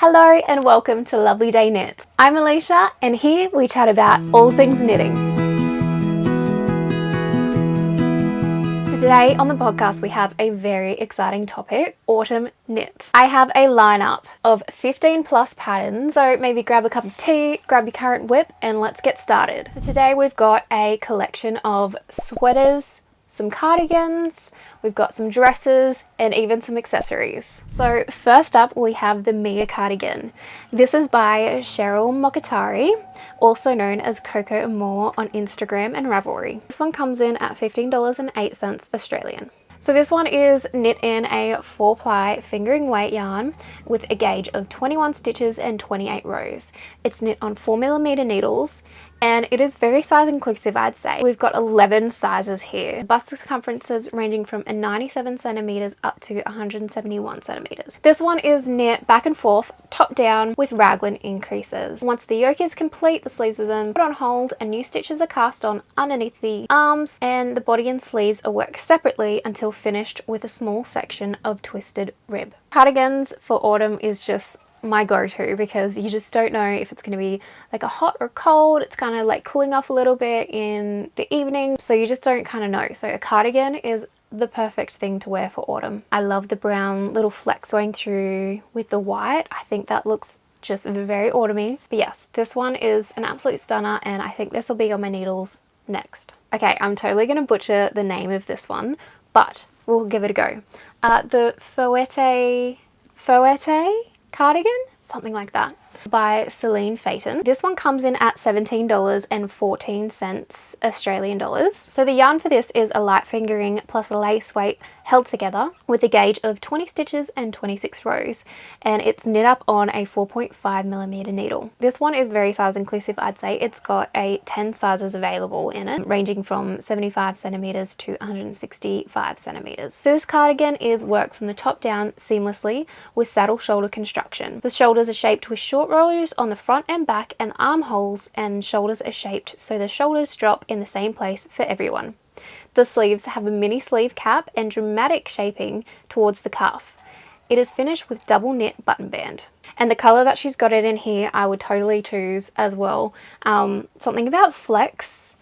Hello and welcome to Lovely Day Knits. I'm Alicia and here we chat about all things knitting. So today on the podcast we have a very exciting topic, autumn knits. I have a lineup of 15 plus patterns, so maybe grab a cup of tea, grab your current whip and let's get started. So today we've got a collection of sweaters, some cardigans, we've got some dresses and even some accessories. So first up we have the Mia cardigan. This is by Cheryl Mokatari, also known as Coco and More on Instagram and Ravelry. This one comes in at $15.08 Australian. So this one is knit in a 4-ply fingering weight yarn with a gauge of 21 stitches and 28 rows. It's knit on 4mm needles and it is very size inclusive, I'd say. We've got 11 sizes here. Bust circumferences ranging from 97 centimeters up to 171 centimeters. This one is knit back and forth, top down with raglan increases. Once the yoke is complete, the sleeves are then put on hold and new stitches are cast on underneath the arms, and the body and sleeves are worked separately until finished with a small section of twisted rib. Cardigans for autumn is just my go-to because you just don't know if it's going to be like a hot or cold. It's kind of like cooling off a little bit in the evening, so you just don't kind of know. So a cardigan is the perfect thing to wear for autumn. I love the brown little flecks going through with the white. I think that looks just very autumny. But yes, this one is an absolute stunner and I think this will be on my needles next. Okay, I'm totally going to butcher the name of this one, but we'll give it a go. The Fouette Cardigan, something like that, by Ceallaigh Sweater. This one comes in at $17.14 Australian dollars. So the yarn for this is a light fingering plus a lace weight held together with a gauge of 20 stitches and 26 rows, and it's knit up on a 4.5mm needle. This one is very size inclusive, I'd say. It's got 10 sizes available in it, ranging from 75 centimeters to 165 centimeters. So this cardigan is worked from the top down seamlessly with saddle shoulder construction. The shoulders are shaped with short rows on the front and back, and armholes and shoulders are shaped so the shoulders drop in the same place for everyone. The sleeves have a mini sleeve cap and dramatic shaping towards the cuff. It is finished with double knit button band. And the colour that she's got it in here, I would totally choose as well. Something about flecks,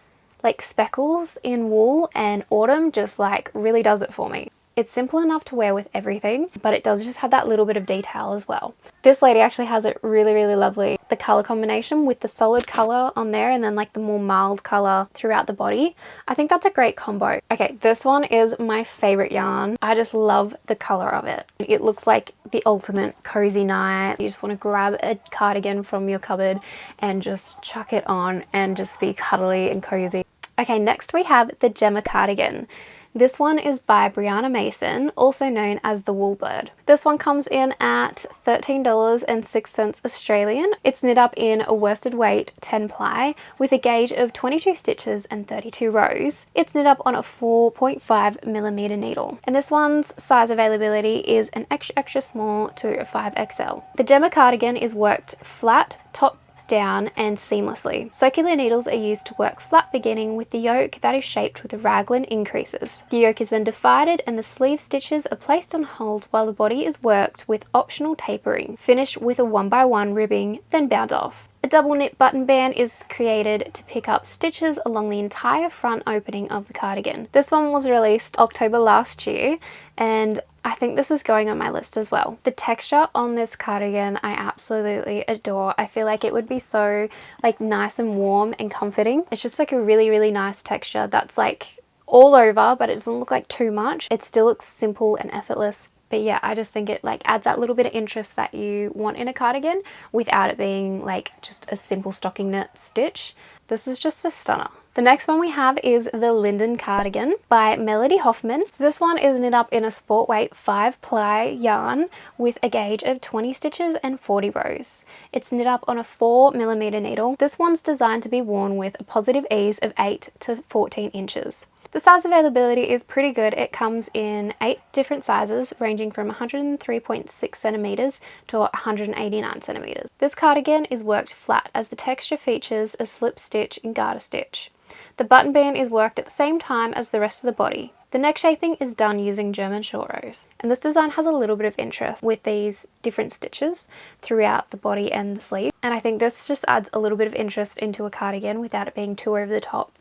like speckles in wool and autumn just like really does it for me. It's simple enough to wear with everything, but it does just have that little bit of detail as well. This lady actually has it really lovely. The colour combination with the solid colour on there and then like the more mild colour throughout the body. I think that's a great combo. Okay, this one is my favourite yarn. I just love the colour of it. It looks like the ultimate cozy night. You just want to grab a cardigan from your cupboard and just chuck it on and just be cuddly and cozy. Okay, next we have the Gemma Cardigan. This one is by Brianna Mason, also known as the Wool Bird. This one comes in at $13.06 Australian. It's knit up in a worsted weight 10-ply with a gauge of 22 stitches and 32 rows. It's knit up on a 4.5mm needle. And this one's size availability is an extra small to a 5XL. The Gemma cardigan is worked flat, top down and seamlessly. Circular needles are used to work flat, beginning with the yoke that is shaped with raglan increases. The yoke is then divided and the sleeve stitches are placed on hold while the body is worked with optional tapering, finished with a 1x1 ribbing, then bound off. A double knit button band is created to pick up stitches along the entire front opening of the cardigan. This one was released October last year and I think this is going on my list as well. The texture on this cardigan I absolutely adore. I feel like it would be so like nice and warm and comforting. It's just like a really nice texture that's like all over, but it doesn't look like too much. It still looks simple and effortless. But yeah, I just think it like adds that little bit of interest that you want in a cardigan without it being like just a simple stocking knit stitch. This is just a stunner. The next one we have is the Linden Cardigan by Melody Hoffman. This one is knit up in a sport weight 5-ply yarn with a gauge of 20 stitches and 40 rows. It's knit up on a 4mm needle. This one's designed to be worn with a positive ease of 8 to 14 inches. The size availability is pretty good. It comes in 8 different sizes ranging from 103.6 centimeters to 189 centimeters. This cardigan is worked flat as the texture features a slip stitch and garter stitch. The button band is worked at the same time as the rest of the body. The neck shaping is done using German short rows, and this design has a little bit of interest with these different stitches throughout the body and the sleeve, and I think this just adds a little bit of interest into a cardigan without it being too over the top,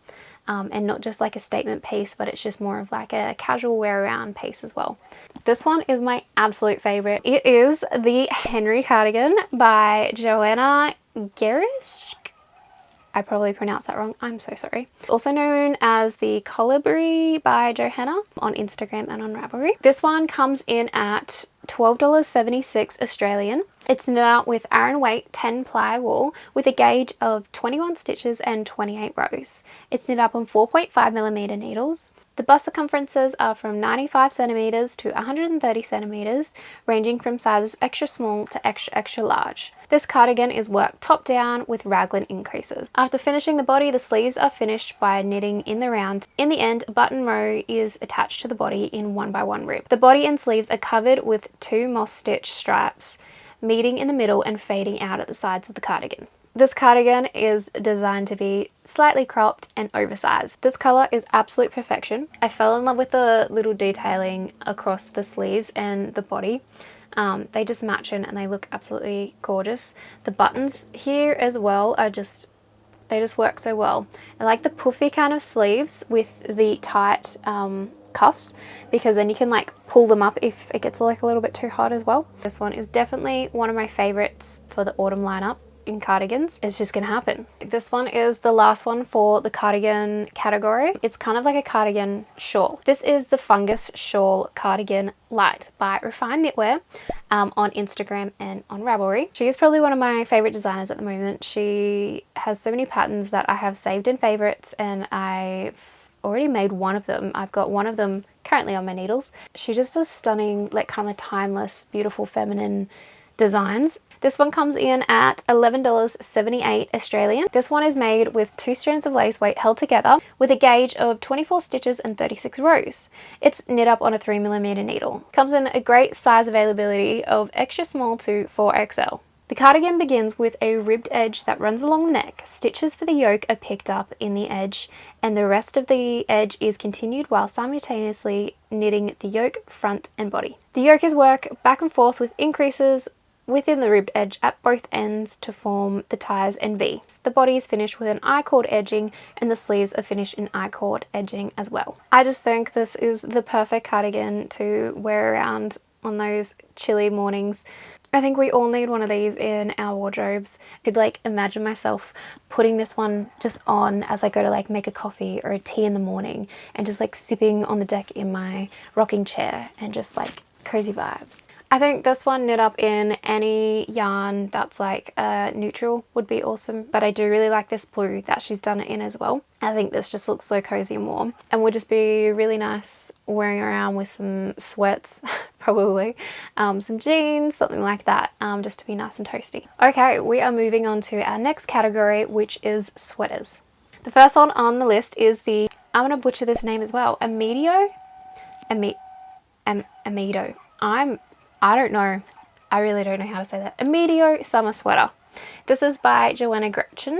and not just like a statement piece, but it's just more of like a casual wear around piece as well. This one is my absolute favorite. It is the Henri Cardigan by Joanna Gerish. I probably pronounced that wrong, I'm so sorry. Also known as the Colibri by Johanna on Instagram and on Ravelry. This one comes in at $12.76 Australian. It's knit out with Aran weight 10 ply wool with a gauge of 21 stitches and 28 rows. It's knit up on 4.5mm needles. The bust circumferences are from 95 centimeters to 130 centimeters, ranging from sizes extra small to extra extra large. This cardigan is worked top down with raglan increases. After finishing the body, the sleeves are finished by knitting in the round. In the end, a button row is attached to the body in 1x1 rib. The body and sleeves are covered with 2 moss stitch stripes, meeting in the middle and fading out at the sides of the cardigan. This cardigan is designed to be slightly cropped and oversized. This colour is absolute perfection. I fell in love with the little detailing across the sleeves and the body. They just match in and they look absolutely gorgeous. The buttons here as well are they just work so well. I like the puffy kind of sleeves with the tight cuffs, because then you can like pull them up if it gets like a little bit too hot as well. This one is definitely one of my favorites for the autumn lineup in cardigans. It's just gonna happen. This one is the last one for the cardigan category. It's kind of like a cardigan shawl. This is the Fungua Shawl Cardigan Light by Refined Knitwear on Instagram and on Ravelry. She is probably one of my favorite designers at the moment. She has so many patterns that I have saved in favorites, and I've already made one of them. I've got one of them currently on my needles. She just does stunning, like kind of timeless, beautiful feminine designs. This one comes in at $11.78 Australian. This one is made with 2 strands of lace weight held together with a gauge of 24 stitches and 36 rows. It's knit up on a 3mm needle. Comes in a great size availability of extra small to 4XL. The cardigan begins with a ribbed edge that runs along the neck. Stitches for the yoke are picked up in the edge, and the rest of the edge is continued while simultaneously knitting the yoke, front and body. The yoke is worked back and forth with increases within the ribbed edge at both ends to form the ties and V. The body is finished with an I-cord edging, and the sleeves are finished in I-cord edging as well. I just think this is the perfect cardigan to wear around on those chilly mornings. I think we all need one of these in our wardrobes. I could like imagine myself putting this one just on as I go to like make a coffee or a tea in the morning, and just like sipping on the deck in my rocking chair and just like cozy vibes. I think this one knit up in any yarn that's like neutral would be awesome, but I do really like this blue that she's done it in as well. I think this just looks so cozy and warm, and would just be really nice wearing around with some sweats probably, some jeans, something like that, just to be nice and toasty. Okay, we are moving on to our next category, which is sweaters. The first one on the list is the, I'm gonna butcher this name as well, Amedeo I don't know. I really don't know how to say that. Amedeo Summer Sweater. This is by Joanna Gretchen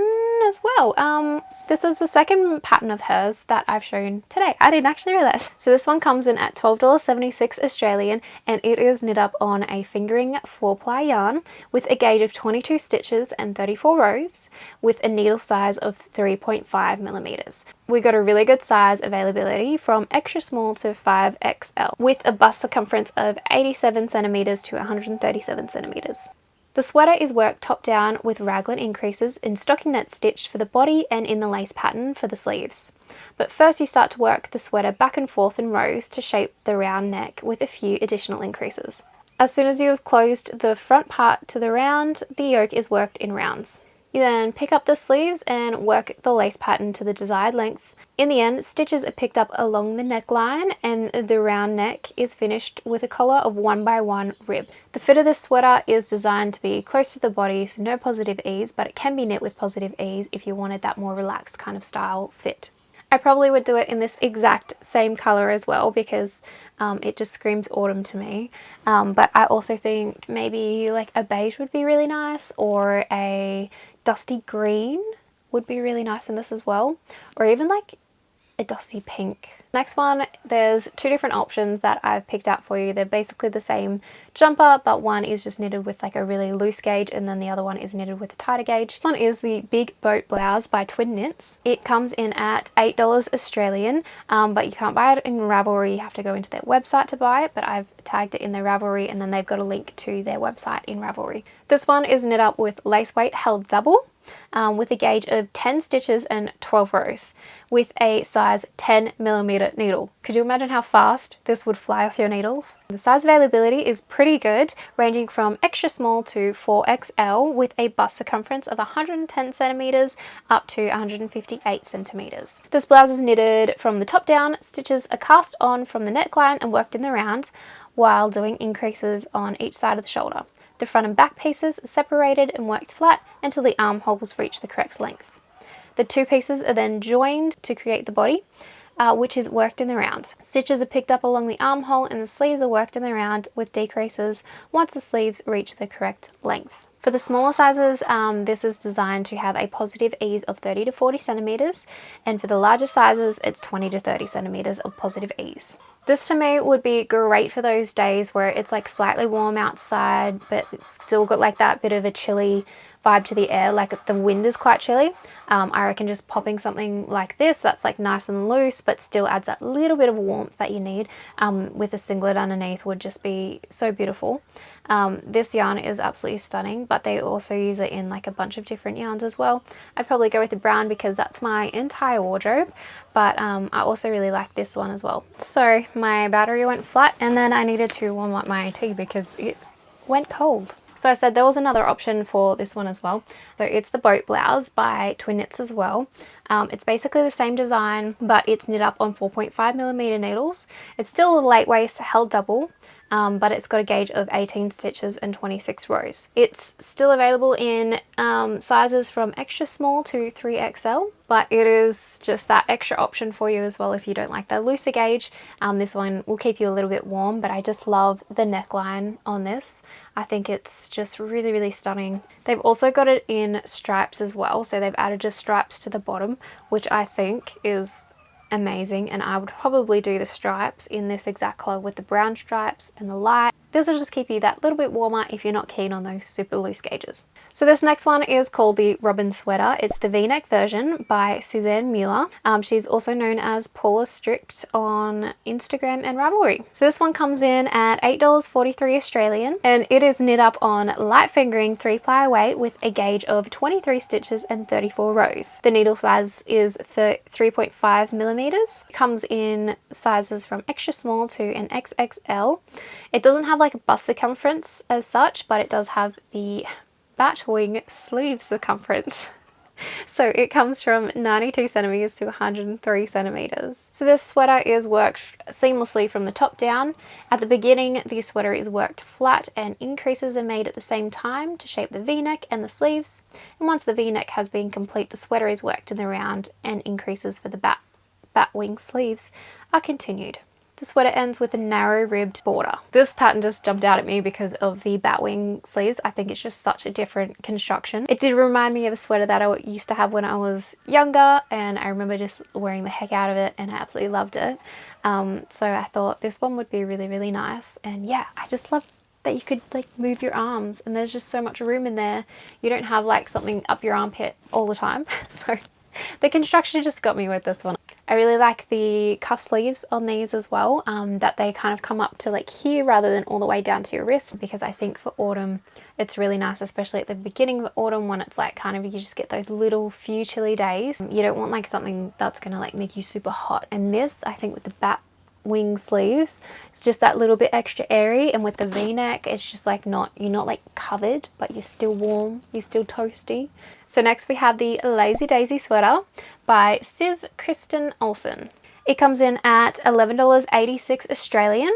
as well. This is the second pattern of hers that I've shown today. I didn't actually realize. So this one comes in at $12.76 Australian, and it is knit up on a fingering 4-ply yarn with a gauge of 22 stitches and 34 rows with a needle size of 3.5mm. We got a really good size availability from extra small to 5XL with a bust circumference of 87 centimeters to 137 centimeters. The sweater is worked top down with raglan increases in stockinette stitch for the body and in the lace pattern for the sleeves. But first you start to work the sweater back and forth in rows to shape the round neck with a few additional increases. As soon as you have closed the front part to the round, the yoke is worked in rounds. You then pick up the sleeves and work the lace pattern to the desired length. In the end, stitches are picked up along the neckline, and the round neck is finished with a collar of 1x1 rib. The fit of this sweater is designed to be close to the body, so no positive ease, but it can be knit with positive ease if you wanted that more relaxed kind of style fit. I probably would do it in this exact same color as well, because it just screams autumn to me. But I also think maybe like a beige would be really nice, or a dusty green would be really nice in this as well, or even like a dusty pink. Next one, there's two different options that I've picked out for you. They're basically the same jumper, but one is just knitted with like a really loose gauge and then the other one is knitted with a tighter gauge. One is the Big Boat Blouse by Twin Knits. It comes in at $8 Australian, but you can't buy it in Ravelry. You have to go into their website to buy it, but I've tagged it in their Ravelry and then they've got a link to their website in Ravelry. This one is knit up with lace weight held double. With a gauge of 10 stitches and 12 rows with a size 10mm needle. Could you imagine how fast this would fly off your needles? The size availability is pretty good, ranging from extra small to 4XL with a bust circumference of 110 centimeters up to 158 centimeters. This blouse is knitted from the top down, stitches are cast on from the neckline and worked in the round while doing increases on each side of the shoulder. The front and back pieces are separated and worked flat until the armholes reach the correct length. The two pieces are then joined to create the body, which is worked in the round. Stitches are picked up along the armhole and the sleeves are worked in the round with decreases once the sleeves reach the correct length. For the smaller sizes, this is designed to have a positive ease of 30 to 40 centimeters, and for the larger sizes, it's 20 to 30 centimeters of positive ease. This to me would be great for those days where it's like slightly warm outside, but it's still got like that bit of a chilly vibe to the air, like the wind is quite chilly. I reckon just popping something like this that's like nice and loose but still adds that little bit of warmth that you need with a singlet underneath would just be so beautiful. This yarn is absolutely stunning, but they also use it in like a bunch of different yarns as well. I'd probably go with the brown because that's my entire wardrobe, but I also really like this one as well. So my battery went flat and then I needed to warm up my tea because it went cold. So I said there was another option for this one as well. So it's the Boat Blouse by Twin Knits as well. It's basically the same design, but it's knit up on 4.5mm needles. It's still a late waist held double, but it's got a gauge of 18 stitches and 26 rows. It's still available in sizes from extra small to 3XL, but it is just that extra option for you as well if you don't like the looser gauge. This one will keep you a little bit warm, but I just love the neckline on this. I think it's just really, really stunning. They've also got it in stripes as well, so they've added just stripes to the bottom, which I think is amazing, and I would probably do the stripes in this exact colour with the brown stripes and the light. This will just keep you that little bit warmer if you're not keen on those super loose gauges. So this next one is called the Robin Sweater. It's the V-neck version by Suzanne Mueller. She's also known as Paula Strict on Instagram and Ravelry. So this one comes in at $8.43 Australian, and it is knit up on light fingering 3-ply weight with a gauge of 23 stitches and 34 rows. The needle size is 3.5 millimeters. It comes in sizes from extra small to an XXL. It doesn't have like a bust circumference as such, but it does have the bat wing sleeve circumference. So it comes from 92 centimeters to 103 centimeters. So this sweater is worked seamlessly from the top down. At the beginning, the sweater is worked flat and increases are made at the same time to shape the V-neck and the sleeves. And once the V-neck has been complete, the sweater is worked in the round and increases for the bat wing sleeves are continued. The sweater ends with a narrow ribbed border. This pattern just jumped out at me because of the batwing sleeves. I think it's just such a different construction. It did remind me of a sweater that I used to have when I was younger, and I remember just wearing the heck out of it and I absolutely loved it. So I thought this one would be really, really nice. And yeah, I just love that you could like move your arms and there's just so much room in there. You don't have like something up your armpit all the time. So the construction just got me with this one. I really like the cuff sleeves on these as well, that they kind of come up to like here rather than all the way down to your wrist, because I think for autumn it's really nice, especially at the beginning of autumn when it's like kind of you just get those little few chilly days. You don't want like something that's gonna like make you super hot, and this I think with the bat wing sleeves it's just that little bit extra airy, and with the V-neck it's just like you're not like covered but you're still warm, you're still toasty. So next we have the Lazy Daisy Sweater by Siv Kristen Olsen. It comes in at $11.86 Australian,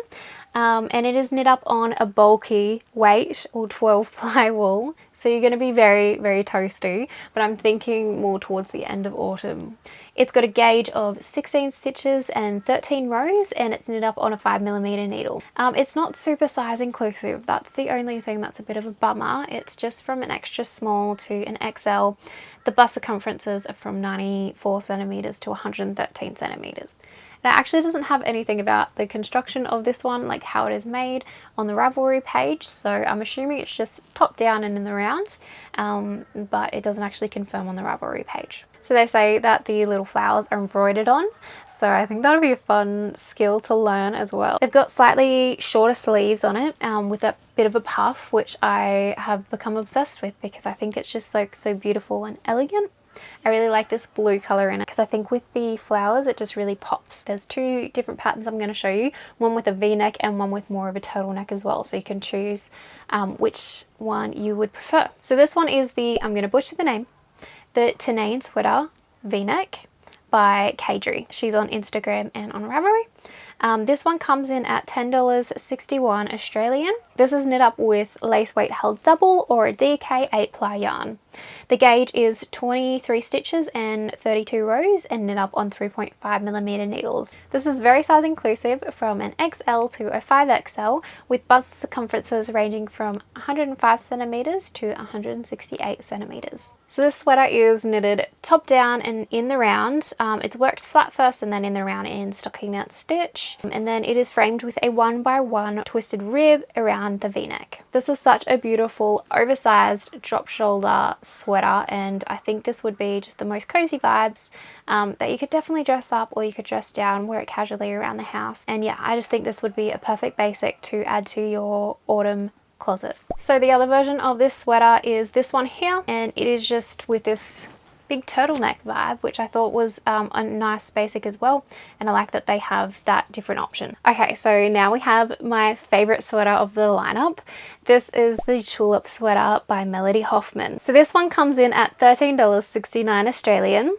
and it is knit up on a bulky weight or 12-ply wool, so you're going to be very, very toasty, but I'm thinking more towards the end of autumn. It's got a gauge of 16 stitches and 13 rows, and it's knit up on a 5mm needle. It's not super size inclusive. That's the only thing that's a bit of a bummer. It's just from an extra small to an XL. The bust circumferences are from 94 centimeters to 113 centimeters. And it actually doesn't have anything about the construction of this one, like how it is made, on the Ravelry page, so I'm assuming it's just top down and in the round, but it doesn't actually confirm on the Ravelry page. So they say that the little flowers are embroidered on, so I think that'll be a fun skill to learn as well. They've got slightly shorter sleeves on it, with a bit of a puff, which I have become obsessed with because I think it's just so beautiful and elegant. I really like this blue colour in it because I think with the flowers it just really pops. There's two different patterns I'm going to show you, one with a V-neck and one with more of a turtleneck as well, so you can choose which one you would prefer. So this one is the, I'm going to butcher the name, the Tenane Sweater V-neck by Kadri. She's on Instagram and on Ravelry. This one comes in at $10.61 Australian. This is knit up with lace weight held double or a DK 8-ply yarn. The gauge is 23 stitches and 32 rows and knit up on 3.5mm needles. This is very size inclusive, from an XL to a 5XL, with bust circumferences ranging from 105cm to 168cm. So this sweater is knitted top down and in the round. It's worked flat first and then in the round in stockinette stitch, and then it is framed with a 1x1 twisted rib around the V-neck. This is such a beautiful oversized drop shoulder sweater, and I think this would be just the most cozy vibes that you could definitely dress up or you could dress down, wear it casually around the house. And yeah, I just think this would be a perfect basic to add to your autumn closet. So the other version of this sweater is this one here, and it is just with this big turtleneck vibe, which I thought was a nice basic as well, and I like that they have that different option. Okay, so now we have my favorite sweater of the lineup. This is the Tulip Sweater by Melody Hoffman. So this one comes in at $13.69 Australian,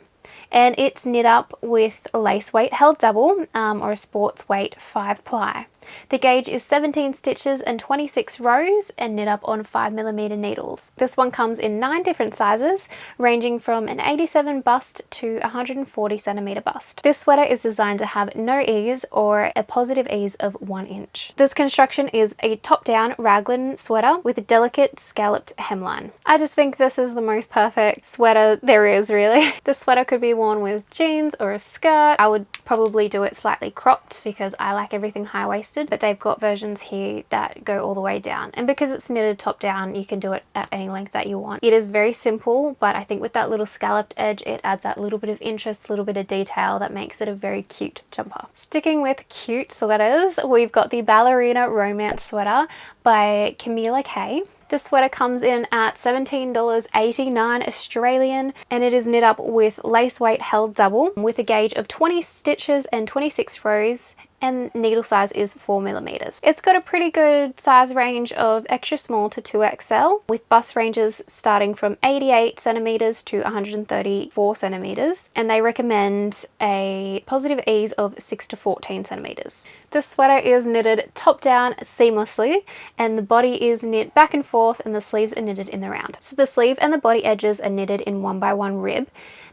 and it's knit up with lace weight held double or a sports weight 5-ply. The gauge is 17 stitches and 26 rows and knit up on 5mm needles. This one comes in 9 different sizes, ranging from an 87 bust to 140cm bust. This sweater is designed to have no ease or a positive ease of 1 inch. This construction is a top-down raglan sweater with a delicate scalloped hemline. I just think this is the most perfect sweater there is, really. This sweater could be worn with jeans or a skirt. I would probably do it slightly cropped because I like everything high-waisted, but they've got versions here that go all the way down, and because it's knitted top down you can do it at any length that you want. It is very simple, but I think with that little scalloped edge it adds that little bit of interest, a little bit of detail that makes it a very cute jumper. Sticking with cute sweaters, we've got the Ballerina Romance Sweater by Camila K. This sweater comes in at $17.89 Australian, and it is knit up with lace weight held double with a gauge of 20 stitches and 26 rows, and needle size is 4mm. It's got a pretty good size range of extra small to 2XL, with bust ranges starting from 88cm to 134cm, and they recommend a positive ease of 6 to 14cm. This sweater is knitted top down seamlessly, and the body is knit back and forth, and the sleeves are knitted in the round. So the sleeve and the body edges are knitted in 1x1 rib.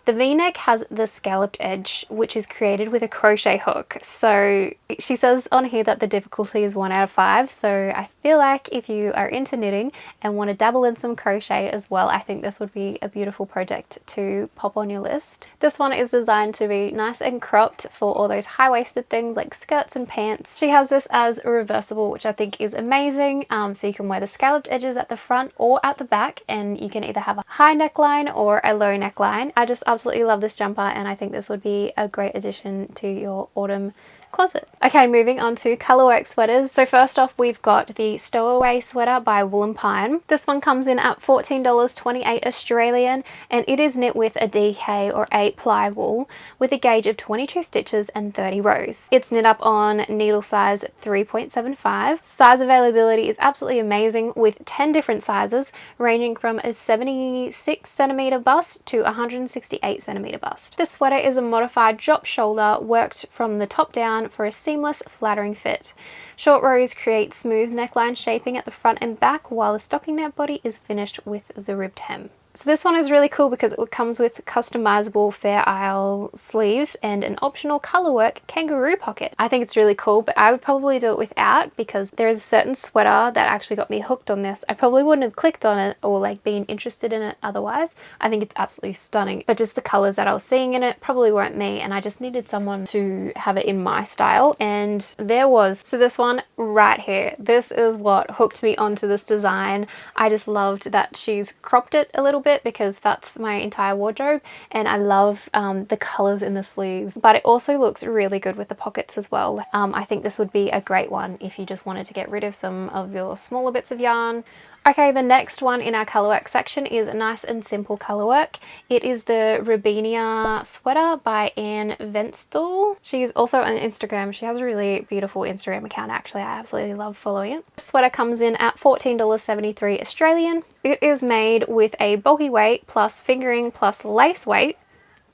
The V-neck has the scalloped edge, which is created with a crochet hook. So she says on here that the difficulty is 1 out of 5. So I feel like if you are into knitting and want to dabble in some crochet as well, I think this would be a beautiful project to pop on your list. This one is designed to be nice and cropped for all those high-waisted things like skirts and pants. She has this as a reversible, which I think is amazing. So you can wear the scalloped edges at the front or at the back, and you can either have a high neckline or a low neckline. I just absolutely love this jumper, and I think this would be a great addition to your autumn closet. Okay, moving on to colorwork sweaters. So first off, we've got the Stowaway Sweater by Wool & Pine. This one comes in at $14.28 Australian, and it is knit with a DK or 8-ply wool with a gauge of 22 stitches and 30 rows. It's knit up on needle size 3.75. Size availability is absolutely amazing, with 10 different sizes ranging from a 76cm bust to 168cm bust. This sweater is a modified drop shoulder worked from the top down for a seamless, flattering fit. Short rows create smooth neckline shaping at the front and back, while the stockinette body is finished with the ribbed hem. So this one is really cool because it comes with customizable Fair Isle sleeves and an optional colorwork kangaroo pocket. I think it's really cool, but I would probably do it without because there is a certain sweater that actually got me hooked on this. I probably wouldn't have clicked on it or like been interested in it otherwise. I think it's absolutely stunning, but just the colors that I was seeing in it probably weren't me, and I just needed someone to have it in my style, and there was. So this one right here, this is what hooked me onto this design. I just loved that she's cropped it a little bit because that's my entire wardrobe, and I love the colors in the sleeves, but it also looks really good with the pockets as well. I think this would be a great one if you just wanted to get rid of some of your smaller bits of yarn. Okay, the next one in our colourwork section is a nice and simple colourwork. It is the Robinia Sweater by Anne Venstall. She's also on Instagram. She has a really beautiful Instagram account actually. I absolutely love following it. The sweater comes in at $14.73 Australian. It is made with a bulky weight plus fingering plus lace weight.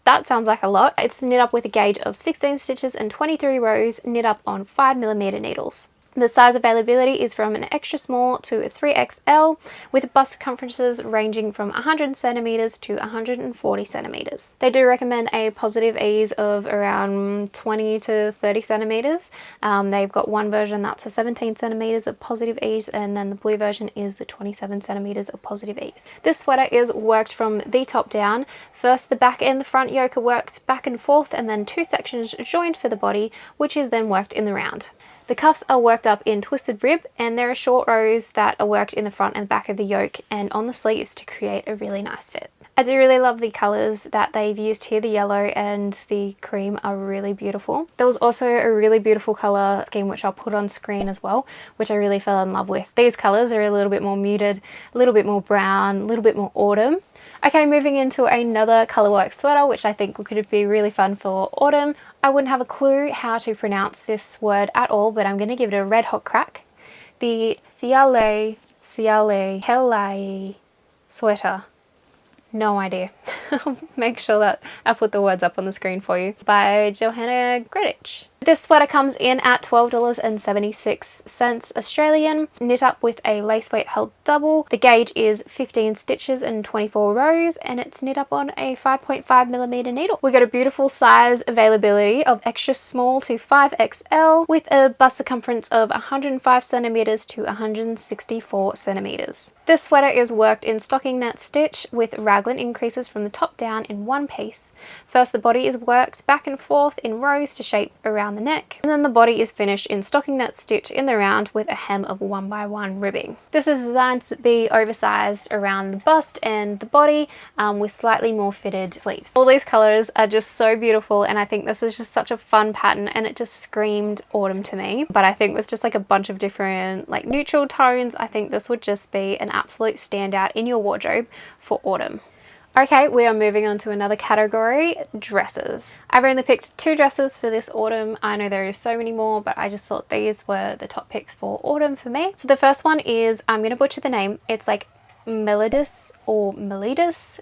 That sounds like a lot. It's knit up with a gauge of 16 stitches and 23 rows, knit up on 5mm needles. The size availability is from an extra small to a 3XL, with bust circumferences ranging from 100 centimeters to 140 centimeters. They do recommend a positive ease of around 20 to 30 centimeters. They've got one version that's a 17 centimeters of positive ease, and then the blue version is the 27 centimeters of positive ease. This sweater is worked from the top down. First, the back and the front yoke are worked back and forth, and then two sections joined for the body, which is then worked in the round. The cuffs are worked up in twisted rib, and there are short rows that are worked in the front and back of the yoke and on the sleeves to create a really nice fit. I do really love the colours that they've used here. The yellow and the cream are really beautiful. There was also a really beautiful colour scheme which I'll put on screen as well, which I really fell in love with. These colours are a little bit more muted, a little bit more brown, a little bit more autumn. Okay, moving into another colourwork sweater, which I think could be really fun for autumn. I wouldn't have a clue how to pronounce this word at all, but I'm going to give it a red hot crack. The Ceallaigh Sweater. No idea. Make sure that I put the words up on the screen for you. By Johanna Gredich. This sweater comes in at $12.76 Australian, knit up with a lace weight held double. The gauge is 15 stitches and 24 rows, and it's knit up on a 5.5mm needle. We got a beautiful size availability of extra small to 5XL with a bust circumference of 105 centimeters to 164 centimeters. This sweater is worked in stocking net stitch with raglan increases from the top down in one piece. First, the body is worked back and forth in rows to shape around the neck, and then the body is finished in stocking net stitch in the round with a hem of 1x1 ribbing. This is designed to be oversized around the bust and the body with slightly more fitted sleeves. All these colours are just so beautiful, and I think this is just such a fun pattern, and it just screamed autumn to me. But I think with just like a bunch of different like neutral tones, I think this would just be an absolute standout in your wardrobe for autumn. Okay, we are moving on to another category, dresses. I've only picked 2 dresses for this autumn. I know there is so many more, but I just thought these were the top picks for autumn for me. So the first one is, I'm going to butcher the name, it's like Melides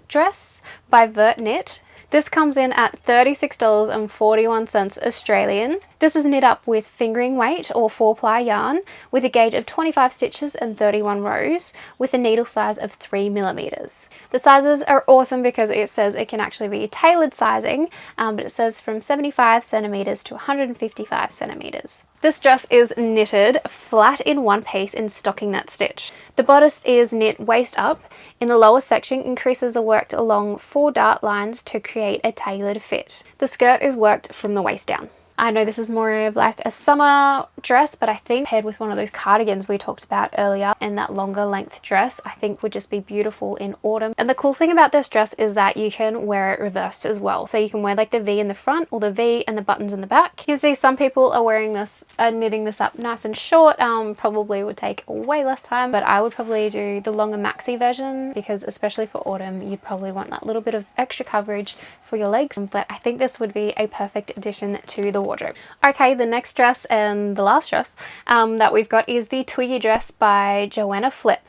Dress by Vert Knit. This comes in at $36.41 Australian. This is knit up with fingering weight or 4-ply yarn with a gauge of 25 stitches and 31 rows with a needle size of 3mm. The sizes are awesome because it says it can actually be tailored sizing, but it says from 75 centimeters to 155 centimeters. This dress is knitted flat in one piece in stocking net stitch. The bodice is knit waist up. In the lower section, increases are worked along 4 dart lines to create a tailored fit. The skirt is worked from the waist down. I know this is more of like a summer dress, but I think paired with one of those cardigans we talked about earlier and that longer length dress, I think would just be beautiful in autumn. And the cool thing about this dress is that you can wear it reversed as well. So you can wear like the V in the front or the V and the buttons in the back. You can see some people are wearing this, knitting this up nice and short, probably would take way less time, but I would probably do the longer maxi version because especially for autumn, you'd probably want that little bit of extra coverage for your legs. But I think this would be a perfect addition to the wardrobe. Okay, the next dress and the last dress that we've got is the Twiggy Dress by Joanna Flip.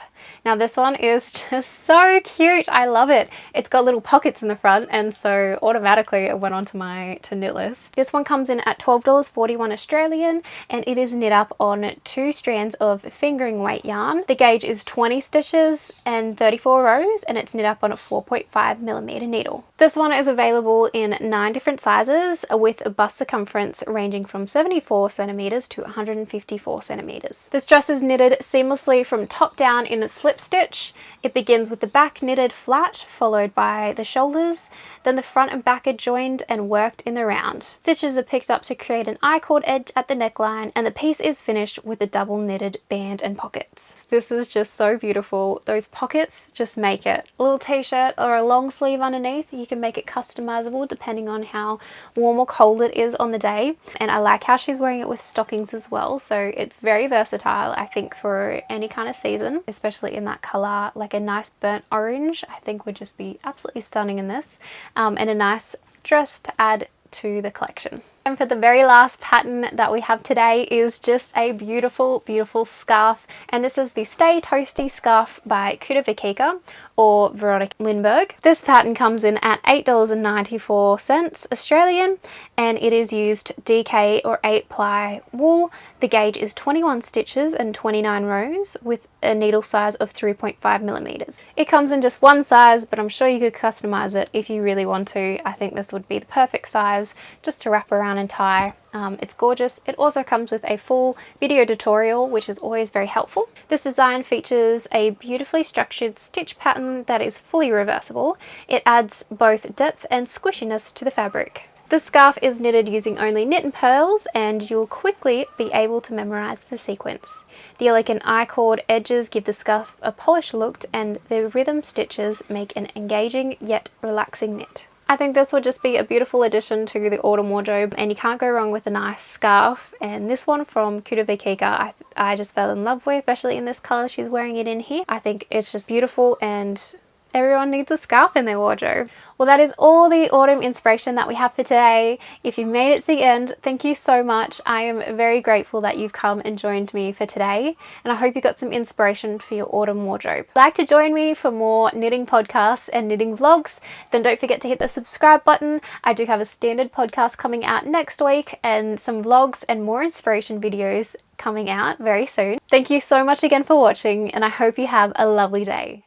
Now this one is just so cute. I love it. It's got little pockets in the front, and so automatically it went onto my to knit list. This one comes in at $12.41 Australian, and it is knit up on 2 strands of fingering weight yarn. The gauge is 20 stitches and 34 rows, and it's knit up on a 4.5mm needle. This one is available in 9 different sizes with a bust circumference ranging from 74 centimeters to 154 centimeters. This dress is knitted seamlessly from top down in a slip stitch. It begins with the back knitted flat, followed by the shoulders, then the front and back are joined and worked in the round. Stitches are picked up to create an I-cord edge at the neckline, and the piece is finished with a double knitted band and pockets. This is just so beautiful. Those pockets just make it. A little t-shirt or a long sleeve underneath. You can make it customizable depending on how warm or cold it is on the day. And I like how she's wearing it with stockings as well, so it's very versatile, I think, for any kind of season, especially in that color. Like a nice burnt orange I think would just be absolutely stunning in this, and a nice dress to add to the collection. And for the very last pattern that we have today is just a beautiful, beautiful scarf, and this is the Stay Toasty scarf by Kuda Vikika or Veronica Lindberg. This pattern comes in at $8.94 Australian, and it is used DK or 8-ply wool. The gauge is 21 stitches and 29 rows with a needle size of 3.5mm. It comes in just one size, but I'm sure you could customize it if you really want to. I think this would be the perfect size just to wrap around and tie. It's gorgeous. It also comes with a full video tutorial, which is always very helpful. This design features a beautifully structured stitch pattern that is fully reversible. It adds both depth and squishiness to the fabric. The scarf is knitted using only knit and pearls, and you'll quickly be able to memorize the sequence. The elegant I-cord edges give the scarf a polished look, and the rhythm stitches make an engaging yet relaxing knit. I think this will just be a beautiful addition to the autumn wardrobe, and you can't go wrong with a nice scarf. And this one from Kuda Vikika I just fell in love with, especially in this colour she's wearing it in here. I think it's just beautiful, and everyone needs a scarf in their wardrobe. Well, that is all the autumn inspiration that we have for today. If you made it to the end, thank you so much. I am very grateful that you've come and joined me for today, and I hope you got some inspiration for your autumn wardrobe. If you'd like to join me for more knitting podcasts and knitting vlogs, then don't forget to hit the subscribe button. I do have a standard podcast coming out next week, and some vlogs and more inspiration videos coming out very soon. Thank you so much again for watching, and I hope you have a lovely day.